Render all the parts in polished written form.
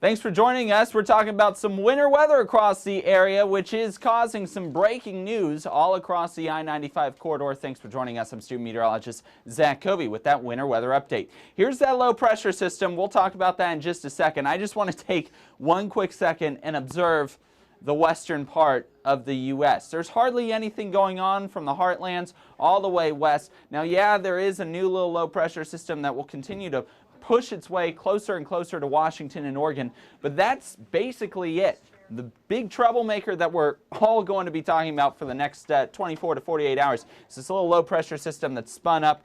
Thanks for joining us. We're talking about some winter weather across the area, which is causing some breaking news all across the I-95 corridor. Thanks for joining us. I'm student meteorologist Zach Covey with that winter weather update. Here's that low pressure system. We'll talk about that in just a second. I just want to take one quick second and observe the western part of the U.S. There's hardly anything going on from the heartlands all the way west. Now, yeah, there is a new little low pressure system that will continue to push its way closer and closer to Washington and Oregon, but that's basically it. The big troublemaker that we're all going to be talking about for the next 24 to 48 hours is this little low pressure system that's spun up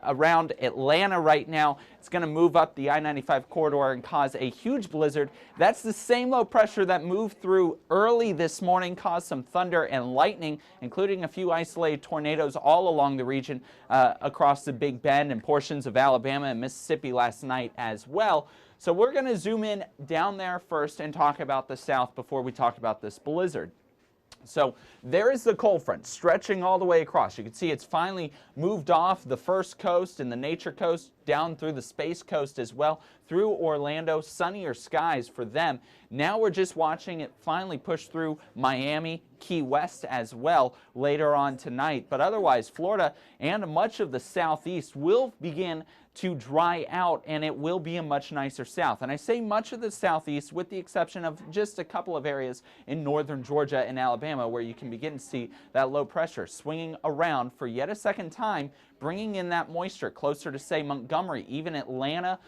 around Atlanta right now. It's going to move up the I-95 corridor and cause a huge blizzard. That's the same low pressure that moved through early this morning, caused some thunder and lightning, including a few isolated tornadoes all along the region across the Big Bend and portions of Alabama and Mississippi last night as well. So we're going to zoom in down there first and talk about the south before we talk about this blizzard. So there is the cold front stretching all the way across. You can see it's finally moved off the first coast and the nature coast down through the space coast as well, through Orlando, sunnier skies for them. Now we're just watching it finally push through Miami, Key West as well later on tonight. But otherwise, Florida and much of the southeast will begin to dry out, and it will be a much nicer south. And I say much of the southeast with the exception of just a couple of areas in northern Georgia and Alabama where you can begin to see that low pressure swinging around for yet a second time, bringing in that moisture closer to, say, Montgomery, even Atlanta,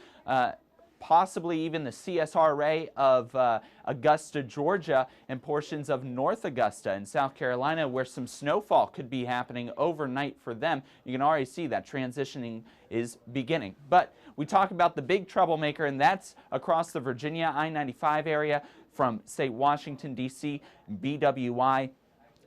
possibly even the CSRA of Augusta, Georgia, and portions of North Augusta in South Carolina, where some snowfall could be happening overnight for them. You can already see that transitioning is beginning. But we talk about the big troublemaker, and that's across the Virginia I-95 area from, say, Washington, D.C., BWI,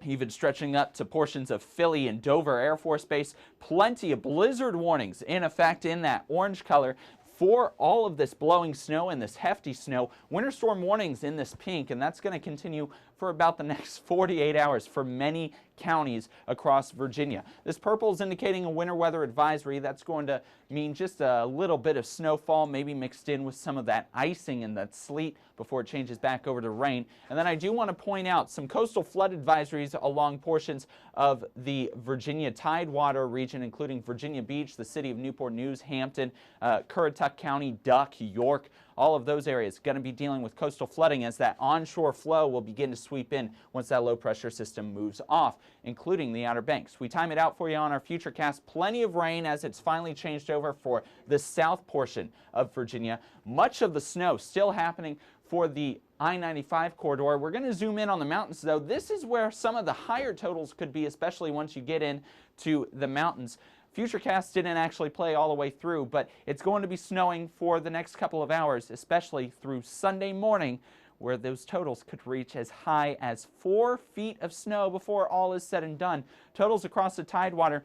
even stretching up to portions of Philly and Dover Air Force Base. Plenty of blizzard warnings in effect in that orange color for all of this blowing snow and this hefty snow. Winter storm warnings in this pink, and that's going to continue for about the next 48 hours for many counties across Virginia. This purple is indicating a winter weather advisory. That's going to mean just a little bit of snowfall, maybe mixed in with some of that icing and that sleet before it changes back over to rain. And then I do want to point out some coastal flood advisories along portions of the Virginia Tidewater region, including Virginia Beach, the city of Newport News, Hampton, Currituck County, Duck, York. All of those areas going to be dealing with coastal flooding as that onshore flow will begin to sweep in once that low pressure system moves off, including the Outer Banks. We time it out for you on our futurecast. Plenty of rain as it's finally changed over for the south portion of Virginia. Much of the snow still happening for the I-95 corridor. We're going to zoom in on the mountains, though. This is where some of the higher totals could be, especially once you get into the mountains. Futurecast didn't actually play all the way through, but it's going to be snowing for the next couple of hours, especially through Sunday morning, where those totals could reach as high as 4 feet of snow before all is said and done. Totals across the Tidewater,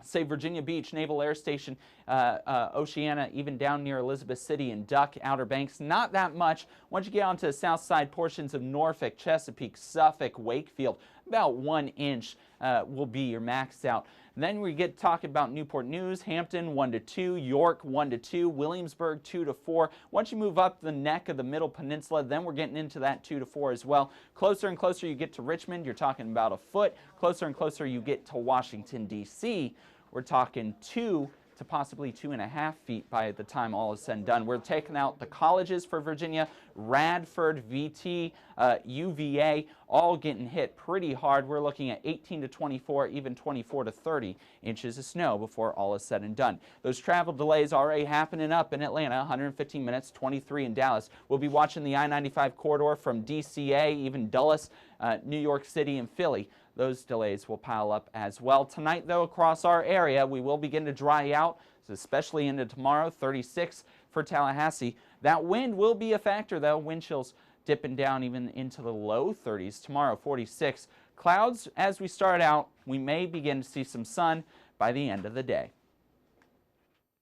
say Virginia Beach, Naval Air Station, Oceana, even down near Elizabeth City and Duck, Outer Banks, not that much. Once you get onto the south side portions of Norfolk, Chesapeake, Suffolk, Wakefield, about 1 inch will be your max out. And then we get talking about Newport News, Hampton 1 to 2, York 1 to 2, Williamsburg 2 to 4. Once you move up the neck of the Middle Peninsula, then we're getting into that 2 to 4 as well. Closer and closer you get to Richmond, you're talking about a foot. Closer and closer you get to Washington, D.C., we're talking 2 to possibly 2.5 feet by the time all is said and done. We're taking out the colleges for Virginia, Radford, VT, UVA, all getting hit pretty hard. We're looking at 18 to 24, even 24 to 30 inches of snow before all is said and done. Those travel delays already happening up in Atlanta, 115 minutes, 23 in Dallas. We'll be watching the I-95 corridor from DCA, even Dulles, New York City, and Philly. Those delays will pile up as well. Tonight, though, across our area, we will begin to dry out, especially into tomorrow, 36 for Tallahassee. That wind will be a factor, though. Wind chills dipping down even into the low 30s. Tomorrow, 46. Clouds, as we start out, we may begin to see some sun by the end of the day.